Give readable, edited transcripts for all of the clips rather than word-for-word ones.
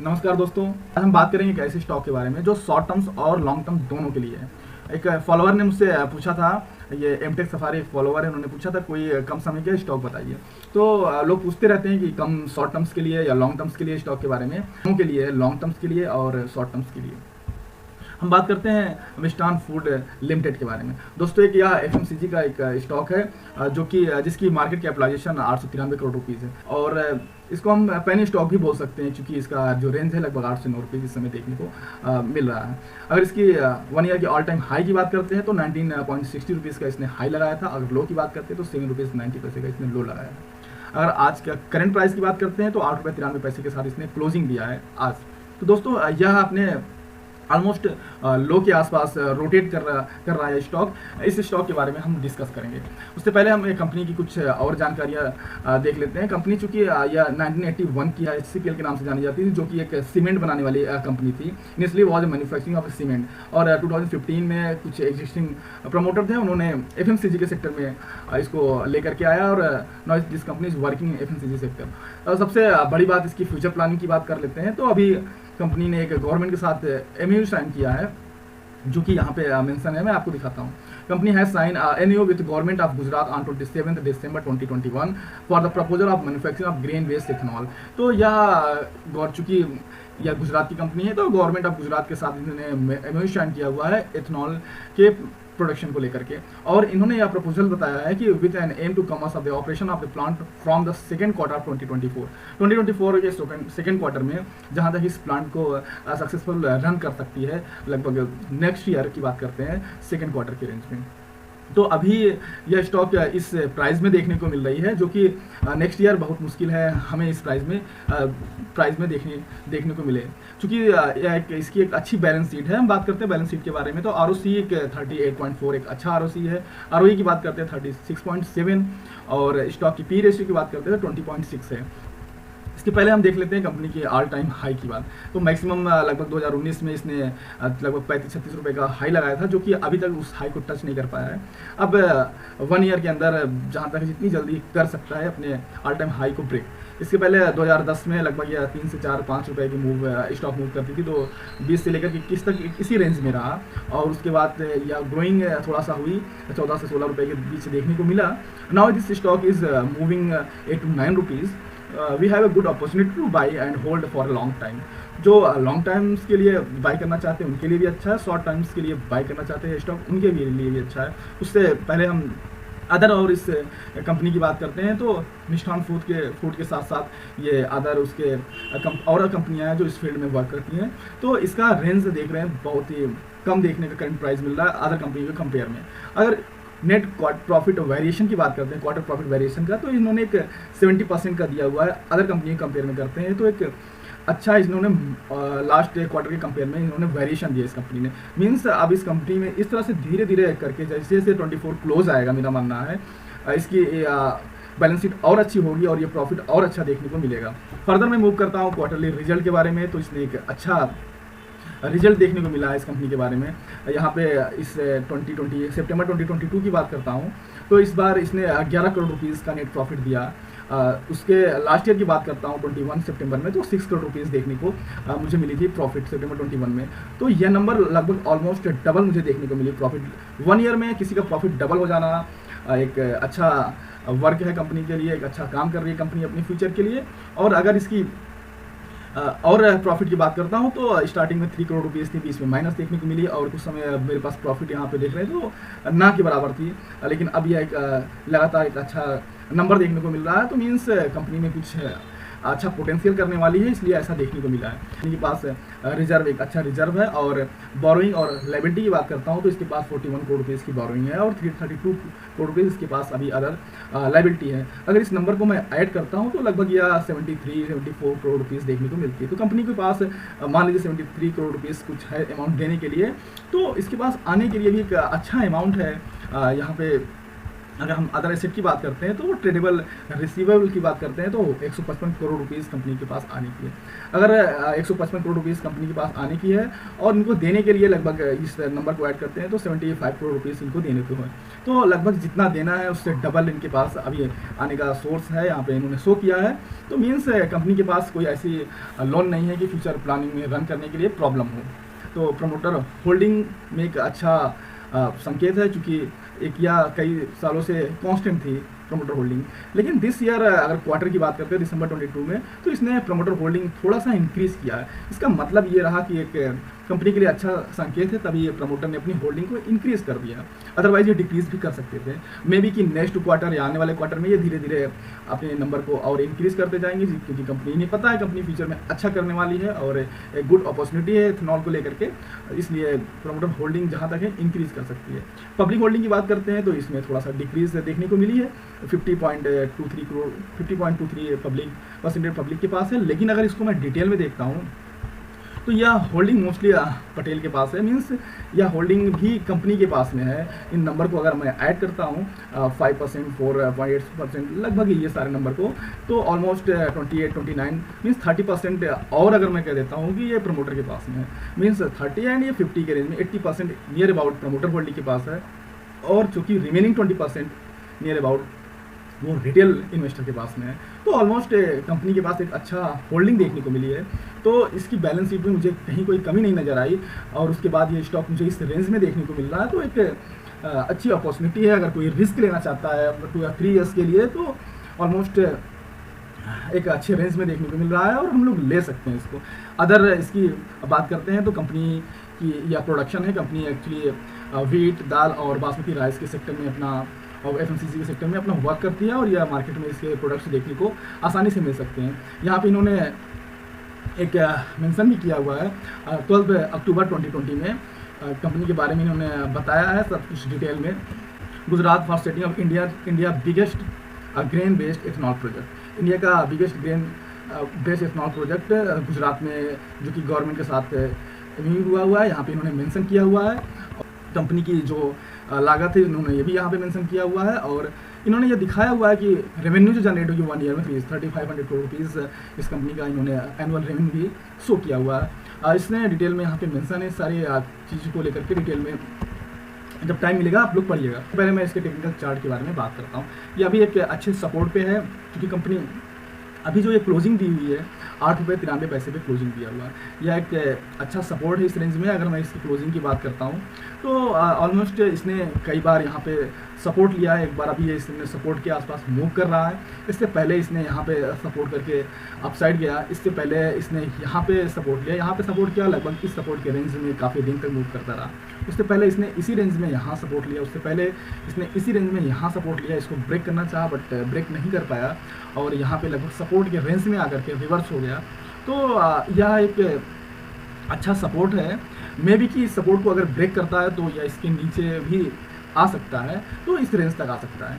नमस्कार दोस्तों, आज हम बात करेंगे एक ऐसे स्टॉक के बारे में जो शॉर्ट टर्म्स और लॉन्ग टर्म दोनों के लिए है। एक फॉलोअर ने मुझसे पूछा था, ये एमटेक सफारी एक फॉलोअर है, उन्होंने पूछा था कोई कम समय के स्टॉक बताइए। तो लोग पूछते रहते हैं कि कम शॉर्ट टर्म्स के लिए या लॉन्ग टर्म्स के लिए स्टॉक के बारे में, दोनों के लिए, लॉन्ग टर्म्स के लिए और शॉर्ट टर्म्स के लिए। हम बात करते हैं मिष्ठान फूड लिमिटेड के बारे में। दोस्तों, एक यह एफएमसीजी का एक स्टॉक है जो कि जिसकी मार्केट कैपिटलाइजेशन 893 करोड़ रुपीज़ है और इसको हम पेनी स्टॉक भी बोल सकते हैं क्योंकि इसका जो रेंज है लगभग 8 से 9 रुपये इस समय देखने को मिल रहा है। अगर इसकी 1 ईयर की ऑल टाइम हाई की बात करते हैं तो 19.60 रुपीज़ का इसने हाई लगाया था। अगर लो की बात करते हैं तो 7 रुपीज़ 90 पैसे का इसने लो लगाया था। अगर आज का करंट प्राइस की बात करते हैं तो 8 रुपये 93 पैसे के साथ इसने क्लोजिंग दिया है आज। तो दोस्तों, यह अपने ऑलमोस्ट लो के आसपास रोटेट कर रहा है स्टॉक। इस स्टॉक के बारे में हम डिस्कस करेंगे। उससे पहले हम कंपनी की कुछ और जानकारियाँ देख लेते हैं। कंपनी चूँकि यह 1981 की HCPL के नाम से जानी जाती थी, जो कि एक सीमेंट बनाने वाली कंपनी थी। Initially was manufacturing of cement और 2015 में कुछ एग्जिस्टिंग प्रमोटर थे, उन्होंने FMCG के सेक्टर में इसको लेकर के आया और now this company is working FMCG sector. सबसे बड़ी बात इसकी फ्यूचर प्लानिंग की बात कर लेते हैं। तो अभी कंपनी ने एक गवर्नमेंट के साथ MOU साइन किया है, जो कि यहाँ पे मेंशन है, मैं आपको दिखाता हूँ। Company has sign MOU with government of Gujarat on 27 December 2021 for the proposal of manufacturing of grain waste ethanol. तो यह चूँकि यह गुजरात की कंपनी है तो गवर्नमेंट ऑफ गुजरात के साथ इन्होंने MOU साइन किया हुआ है इथेनॉल के प्रोडक्शन को लेकर के, और इन्होंने यह प्रपोजल बताया है कि with an M two commerce of the operation of the plant from the second quarter of 2024 के सेकेंड क्वार्टर में, जहां तक इस प्लांट को सक्सेसफुल रन कर सकती है, लगभग नेक्स्ट ईयर की बात करते हैं सेकेंड क्वार्टर के रेंज में। तो अभी यह स्टॉक इस प्राइस में देखने को मिल रही है, जो कि नेक्स्ट ईयर बहुत मुश्किल है हमें इस प्राइस में देखने को मिले, क्योंकि इसकी एक अच्छी बैलेंस शीट है। हम बात करते हैं बैलेंस शीट के बारे में तो ROC एक 38.4 एक अच्छा ROC है। ROE की बात करते हैं 36.7 और स्टॉक की P रेशियो की बात करते हैं 20.6 है। इसके पहले हम देख लेते हैं कंपनी की ऑल टाइम हाई की बात। तो मैक्सिमम लगभग 2019 में इसने लगभग 35-36 रुपये का हाई लगाया था, जो कि अभी तक उस हाई को टच नहीं कर पाया है। अब 1 ईयर के अंदर जहां तक जितनी जल्दी कर सकता है अपने ऑल टाइम हाई को ब्रेक। इसके पहले 2010 में लगभग यह 3 से 4-5 रुपये की स्टॉक मूव करती थी, तो 20 से लेकर 21 तक इसी रेंज में रहा और उसके बाद यह ग्रोइंग थोड़ा सा हुई, 14 से 16 रुपये के बीच देखने को मिला। Now this stock is moving 8 to 9 rupees. We have a good opportunity to buy and hold for a long time. जो लॉन्ग टाइम्स के लिए बाई करना चाहते हैं उनके लिए भी अच्छा है, शॉर्ट टाइम्स के लिए बाई करना चाहते हैं स्टॉक उनके लिए भी अच्छा है। उससे पहले हम अदर और इस कंपनी की बात करते हैं तो मिष्ठान फूड के साथ साथ ये अदर उसके और कंपनियां हैं जो इस फील्ड में वर्क करती हैं। तो इसका रेंज देख रहे हैं बहुत ही कम देखने का करंट प्राइस मिल रहा है अदर कंपनी के कंपेयर में। अगर नेट प्रॉफिट वेरिएशन की बात करते हैं, क्वार्टर प्रॉफिट वेरिएशन का, तो इन्होंने एक 70% का दिया हुआ है। अदर कंपनी के कंपेयर में करते हैं तो एक अच्छा इन्होंने लास्ट क्वार्टर के कंपेयर में इन्होंने वेरिएशन दिया इस कंपनी ने। मीन्स अब इस कंपनी में इस तरह से धीरे धीरे करके जैसे जैसे 24 क्लोज आएगा, मेरा मानना है इसकी बैलेंस शीट और अच्छी होगी और ये प्रॉफिट और अच्छा देखने को मिलेगा। फर्दर मैं मूव करता हूँ क्वार्टरली रिजल्ट के बारे में। तो इसने एक अच्छा रिजल्ट देखने को मिला है इस कंपनी के बारे में। यहाँ पे इस सितंबर 2022 की बात करता हूँ तो इस बार इसने 11 करोड़ रुपीज़ का नेट प्रॉफिट दिया। उसके लास्ट ईयर की बात करता हूँ 21 सितंबर में, तो 6 करोड़ रुपीज़ देखने को मुझे मिली थी प्रॉफिट सितंबर 21 में। तो यह नंबर लगभग ऑलमोस्ट डबल मुझे देखने को मिली प्रॉफिट। 1 ईयर में किसी का प्रॉफिट डबल हो जाना एक अच्छा वर्क है कंपनी के लिए, एक अच्छा काम कर रही है कंपनी अपने फ्यूचर के लिए। और अगर इसकी और प्रॉफिट की बात करता हूँ तो स्टार्टिंग में 3 करोड़ रुपीज़ थी, बीच में माइनस देखने को मिली और कुछ समय मेरे पास प्रॉफिट यहाँ पे देख रहे हैं तो ना के बराबर थी, लेकिन अब यह एक लगातार एक अच्छा नंबर देखने को मिल रहा है। तो मीन्स कंपनी में कुछ अच्छा पोटेंशियल करने वाली है, इसलिए ऐसा देखने को मिला है। इनके पास रिजर्व एक अच्छा रिजर्व है। और बोरोइंग और लायबिलिटी की बात करता हूँ तो इसके पास 41 करोड़ रुपीज़ की बोरोइंग है और 332 करोड़ रुपीज़ इसके पास अभी अदर लायबिलिटी है। अगर इस नंबर को मैं ऐड करता हूँ तो लगभग यह 73-74 करोड़ रुपीज़ देखने को मिलती है। तो कंपनी के पास मान लीजिए 73 करोड़ रुपीज़ कुछ है अमाउंट देने के लिए, तो इसके पास आने के लिए भी एक अच्छा अमाउंट है। यहाँ पे अगर हम अदर एसेट की बात करते हैं तो ट्रेडेबल रिसीवेबल की बात करते हैं तो 155 करोड़ रुपीस कंपनी के पास आने की है। अगर 155 करोड़ रुपीस कंपनी के पास आने की है और इनको देने के लिए लगभग इस नंबर को ऐड करते हैं तो 75 करोड़ रुपीस इनको देने को है। तो लगभग जितना देना है उससे डबल इनके पास अभी आने का सोर्स है, यहाँ पे इन्होंने शो किया है। तो मीन्स कंपनी के पास कोई ऐसी लोन नहीं है कि फ्यूचर प्लानिंग में रन करने के लिए प्रॉब्लम हो। तो प्रमोटर होल्डिंग में एक अच्छा संकेत है, क्योंकि एक या कई सालों से कांस्टेंट थी प्रमोटर होल्डिंग। लेकिन दिस ईयर अगर क्वार्टर की बात करते हैं दिसंबर 22 में, तो इसने प्रमोटर होल्डिंग थोड़ा सा इंक्रीज किया है। इसका मतलब ये रहा कि एक कंपनी के लिए अच्छा संकेत है, तभी ये प्रमोटर ने अपनी होल्डिंग को इंक्रीज कर दिया। अदरवाइज ये डिक्रीज भी कर सकते थे। मे बी कि नेक्स्ट क्वार्टर या आने वाले क्वार्टर में ये धीरे धीरे अपने नंबर को और इंक्रीज करते जाएंगे, क्योंकि कंपनी ने पता है कंपनी फ्यूचर में अच्छा करने वाली है और एक गुड अपॉर्चुनिटी है इथेनॉल को लेकर के, इसलिए प्रमोटर होल्डिंग जहाँ तक है इंक्रीज कर सकती है। पब्लिक होल्डिंग की बात करते हैं तो इसमें थोड़ा सा डिक्रीज देखने को मिली है। 50.23 करोड़ 50.23 परसेंटेज पब्लिक के पास है। लेकिन अगर इसको मैं डिटेल में देखता हूँ तो यह होल्डिंग मोस्टली पटेल के पास है। मीन्स यह होल्डिंग भी कंपनी के पास में है। इन नंबर को अगर मैं ऐड करता हूँ 5%, 4.8% लगभग ये सारे नंबर को, तो ऑलमोस्ट 28-29 मीन्स 30% और अगर मैं कह देता हूँ कि ये प्रमोटर के पास में है। मीन्स 30 एंड ये 50 के रेंज में 80% नियर अबाउट प्रमोटर होल्डिंग के पास है, और चूँकि रिमेनिंग 20% नियर अबाउट वो रिटेल इन्वेस्टर के पास में है। तो ऑलमोस्ट कंपनी के पास एक अच्छा होल्डिंग देखने को मिली है। तो इसकी बैलेंस शीट में मुझे कहीं कोई कमी नहीं नज़र आई, और उसके बाद ये स्टॉक मुझे इस रेंज में देखने को मिल रहा है। तो एक अच्छी अपॉर्चुनिटी है। अगर कोई रिस्क लेना चाहता है 2 या 3 ईयर्स के लिए, तो ऑलमोस्ट एक अच्छे रेंज में देखने को मिल रहा है और हम लोग ले सकते हैं इसको। अदर इसकी बात करते हैं तो कंपनी की यह प्रोडक्शन है। कंपनी एक्चुअली वीट, दाल और बासमती राइस के सेक्टर में अपना और FMCG के सेक्टर में अपना वर्क करती है, और यह मार्केट में इसके प्रोडक्ट्स देखने को आसानी से मिल सकते हैं। यहाँ पे इन्होंने एक मेंशन भी किया हुआ है 12 अक्टूबर 2020 में कंपनी के बारे में इन्होंने बताया है सब कुछ डिटेल में। Gujarat for setting of India biggest grain based ethanol project. India का biggest grain based ethanol project Gujarat में, जो कि गवर्नमेंट के साथ हुआ हुआ है, यहाँ पे इन्होंने मेंशन किया हुआ है। कंपनी की जो लागत है इन्होंने ये भी यहाँ पे मेंशन किया हुआ है, और इन्होंने ये दिखाया हुआ है कि रेवेन्यू जो जनरेट होगी 1 ईयर में 3500 करोड़ रुपीज़ इस कंपनी का इन्होंने एनुअल रेवेन्यू भी शो किया हुआ है। इसने डिटेल में यहाँ पे मेंशन है सारी चीज़ों को लेकर के। डिटेल में जब टाइम मिलेगा आप लोग पढ़िएगा। पहले मैं इसके टेक्निकल चार्ट के बारे में बात करता हूँ। ये अभी एक अच्छे सपोर्ट पे है, क्योंकि कंपनी अभी जो ये क्लोजिंग दी हुई है 8.93 पे क्लोजिंग दिया हुआ है। यह एक अच्छा सपोर्ट है इस रेंज में। अगर मैं इसकी क्लोजिंग की बात करता हूँ तो ऑलमोस्ट इसने कई बार यहाँ पे सपोर्ट लिया है। एक बार अभी ये इसने सपोर्ट के आसपास मूव कर रहा है। इससे पहले इसने यहाँ पे सपोर्ट करके अपसाइड गया। इससे पहले इसने यहाँ पे सपोर्ट लिया, यहाँ पे सपोर्ट किया, लगभग इस सपोर्ट के रेंज में काफ़ी दिन तक मूव करता रहा। उससे पहले इसने इसी रेंज में यहाँ सपोर्ट लिया, उससे पहले इसने इसी रेंज में यहाँ सपोर्ट लिया। इसको ब्रेक करना चाहा बट ब्रेक नहीं कर पाया, और यहाँ पे लगभग सपोर्ट के रेंज में आकर के रिवर्स हो गया। तो यह एक अच्छा सपोर्ट है। मे बी कि इस सपोर्ट को अगर ब्रेक करता है तो यह इसके नीचे भी आ सकता है, तो इस रेंज तक आ सकता है।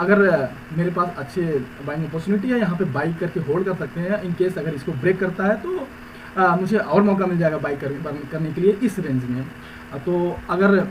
अगर मेरे पास अच्छे बाइंग अपॉर्चुनिटी है, यहाँ पे बाई करके होल्ड कर सकते हैं। इन केस अगर इसको ब्रेक करता है तो मुझे और मौका मिल जाएगा बाई करने के लिए इस रेंज में। तो अगर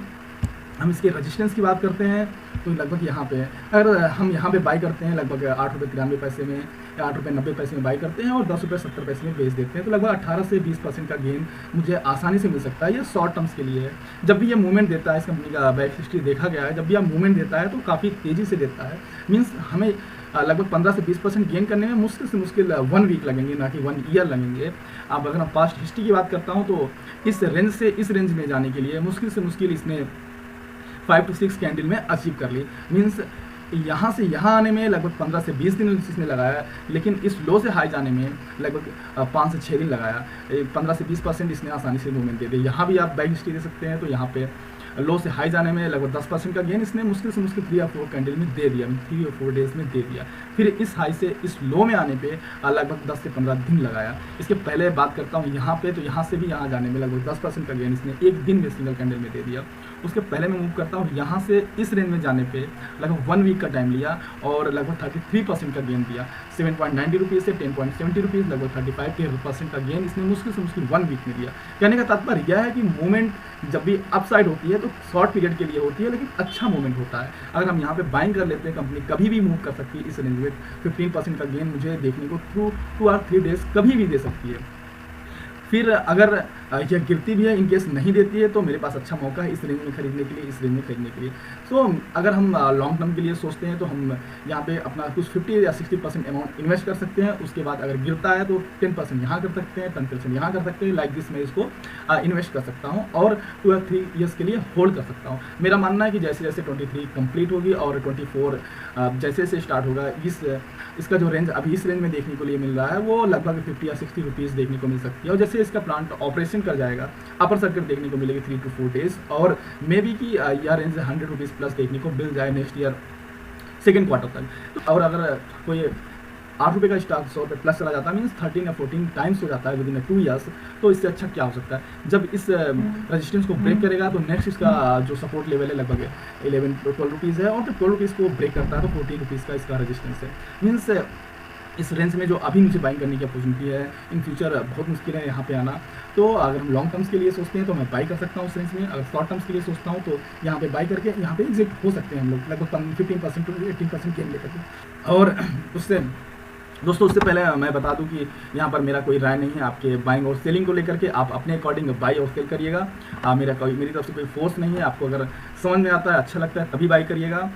हम इसके रेजिस्टेंस की बात करते हैं तो लगभग यहाँ पे अगर हम यहाँ पे बाई करते हैं लगभग 8.93 में या 8.90 में बाई करते हैं और 10.70 में बेच देते हैं, तो लगभग 18 से 20% का गेन मुझे आसानी से मिल सकता है। ये शॉर्ट टर्म्स के लिए है। जब भी ये मूवमेंट देता है, इस कंपनी का बैक हिस्ट्री देखा गया है, जब भी यह मूवमेंट देता है तो काफ़ी तेज़ी से देता है। मीन्स हमें लगभग 15 से 20% गेन करने में मुश्किल से मुश्किल 1 वीक लगेंगे, ना कि 1 ईयर लगेंगे। अब अगर मैं पास्ट हिस्ट्री की बात करता हूँ तो इस रेंज से इस रेंज में जाने के लिए मुश्किल से मुश्किल इसने 5 to 6 कैंडल में अचीव कर ली। मीन्स यहाँ से यहाँ आने में लगभग 15 से 20 दिन इसने लगाया, लेकिन इस लो से हाई जाने में लगभग 5 से 6 दिन लगाया। 15 से 20% इसने आसानी से मूवमेंट दे दी। यहाँ भी आप बैक हिस्ट्री दे सकते हैं, तो यहाँ पे लो से हाई जाने में लगभग 10% का गेन इसने मुश्किल से मुश्किल 3 या 4 कैंडल में दे दिया, 3 और 4 डेज में दे दिया। फिर इस हाई से इस लो में आने पे लगभग 10 से 15 दिन लगाया। इसके पहले बात करता हूँ यहाँ पे, तो यहाँ से भी यहाँ जाने में लगभग 10% का गेन इसने एक दिन में सिंगल कैंडल में दे दिया। उसके पहले मैं मूव करता हूँ यहाँ से इस रेंज में जाने पे लगभग 1 वीक का टाइम लिया और लगभग 33% का गेन दिया। 7.90 रुपीज़ से 10.70 रुपीज़ लगभग 35% का गेन इसने मुश्किल से मुश्किल 1 वीक में दिया। कहने का तात्पर्य यह है कि मूवमेंट जब भी अपसाइड होती है तो शॉर्ट पीरियड के लिए होती है, लेकिन अच्छा मूवमेंट होता है। अगर हम यहाँ पे बाइंग कर लेते हैं, कंपनी कभी भी मूव कर सकती है इस रेंज में। 15% का गेन मुझे देखने को थ्रू 2 और 3 डेज कभी भी दे सकती है। फिर अगर यह गिरती भी है, इन केस नहीं देती है, तो मेरे पास अच्छा मौका है इस रेंज में खरीदने के लिए, इस रेंज में खरीदने के लिए। सो अगर हम लॉन्ग टर्म के लिए सोचते हैं तो हम यहाँ पे अपना कुछ 50 या 60% अमाउंट इन्वेस्ट कर सकते हैं। उसके बाद अगर गिरता है तो 10% यहाँ कर सकते हैं, 10% यहाँ कर सकते हैं। लाइक दिस मैं इसको इन्वेस्ट कर सकता हूँ और 2 या 3 ईयर्स के लिए होल्ड कर सकता हूँ। मेरा मानना है कि जैसे जैसे 23 कंप्लीट होगी और 24 जैसे जैसे स्टार्ट होगा, इसका जो रेंज अभी इस रेंज में देखने को लिए मिल रहा है वो लगभग 50 या 60 रुपीज़ देखने को मिल सकती है। और जैसे इसका प्लांट ऑपरेशन कर जाएगा, अपर सर्किट देखने को मिलेगी 3 to 4 डेज, और मे बी कि यह रेंज 100 रुपीज़ प्लस देखने को मिल जाए नेक्स्ट ईयर सेकेंड क्वार्टर तक। और अगर कोई 8 रुपये का स्टॉक 100 रुपये प्लस चला जाता है, मीन्स 13 या 14 टाइम्स हो जाता है विद इन 2 ईयर्स, तो इससे अच्छा क्या हो सकता है। जब इस रेजिस्टेंस को ब्रेक करेगा तो नेक्स्ट इसका जो सपोर्ट लेवल है लगभग 11 to 12 रुपीज़ है, और जब 12 रुपीज़ को ब्रेक करता है तो 14 रुपीज़ का इसका रेजिस्टेंस है। मीन्स इस रेंज में जो अभी मुझे बाइंग करने की अपॉर्चुनिटी है, इन फ्यूचर बहुत मुश्किल है यहाँ पे आना। तो अगर हम लॉन्ग टर्म्स के लिए सोचते हैं तो मैं बाई कर सकता हूँ उस रेंज में। अगर शॉर्ट टर्म्स के लिए सोचता हूँ तो यहाँ पे बाई करके यहाँ पे एग्जिट हो सकते हैं हम लोग लगभग 15% to 18% गेन लेकर के। और उससे दोस्तों, उससे पहले मैं बता दूं कि यहाँ पर मेरा कोई राय नहीं है आपके बाइंग और सेलिंग को लेकर के। आप अपने अकॉर्डिंग बाई और सेल करिएगा। मेरी तरफ से कोई फोर्स नहीं है। आपको अगर समझ में आता है, अच्छा लगता है, तभी बाई करिएगा।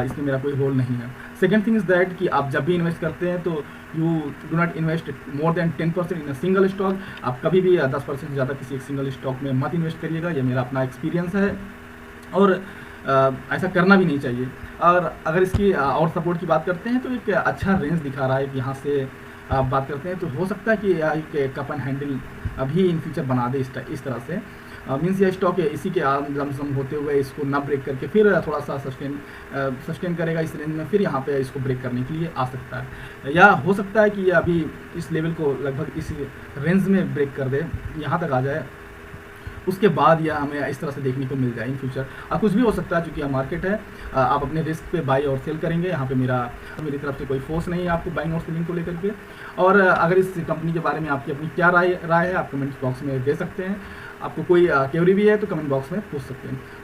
इसमें मेरा कोई रोल नहीं है। सेकेंड थिंग इज़ दैट कि आप जब भी इन्वेस्ट करते हैं तो you do not invest more than 10% in a single stock. आप कभी भी 10% से ज़्यादा किसी एक सिंगल स्टॉक में मत इन्वेस्ट करिएगा। ये मेरा अपना एक्सपीरियंस है और ऐसा करना भी नहीं चाहिए। और अगर इसकी और सपोर्ट की बात करते हैं तो एक अच्छा रेंज दिखा रहा है कि यहाँ से आप बात करते हैं तो हो सकता है कि एक कप एंड हैंडल अभी इन फ्यूचर बना दे इस तरह से। मीन्स यह स्टॉक है इसी के लमसम होते हुए इसको ना ब्रेक करके फिर थोड़ा सा सस्टेन करेगा इस रेंज में, फिर यहाँ पे इसको ब्रेक करने के लिए आ सकता है। या हो सकता है कि ये अभी इस लेवल को लगभग इस रेंज में ब्रेक कर दे, यहाँ तक आ जाए, उसके बाद यह हमें इस तरह से देखने को मिल जाए इन फ्यूचर। कुछ भी हो सकता है क्योंकि यह मार्केट है। आप अपने रिस्क पे बाई और सेल करेंगे। यहाँ पे मेरी तरफ से कोई फोर्स नहीं है आपको बाइंग और सेलिंग को लेकर के। और अगर इस कंपनी के बारे में आपकी अपनी क्या राय है आप कमेंट बॉक्स में दे सकते हैं। आपको कोई क्वेरी भी है तो कमेंट बॉक्स में पूछ सकते हैं।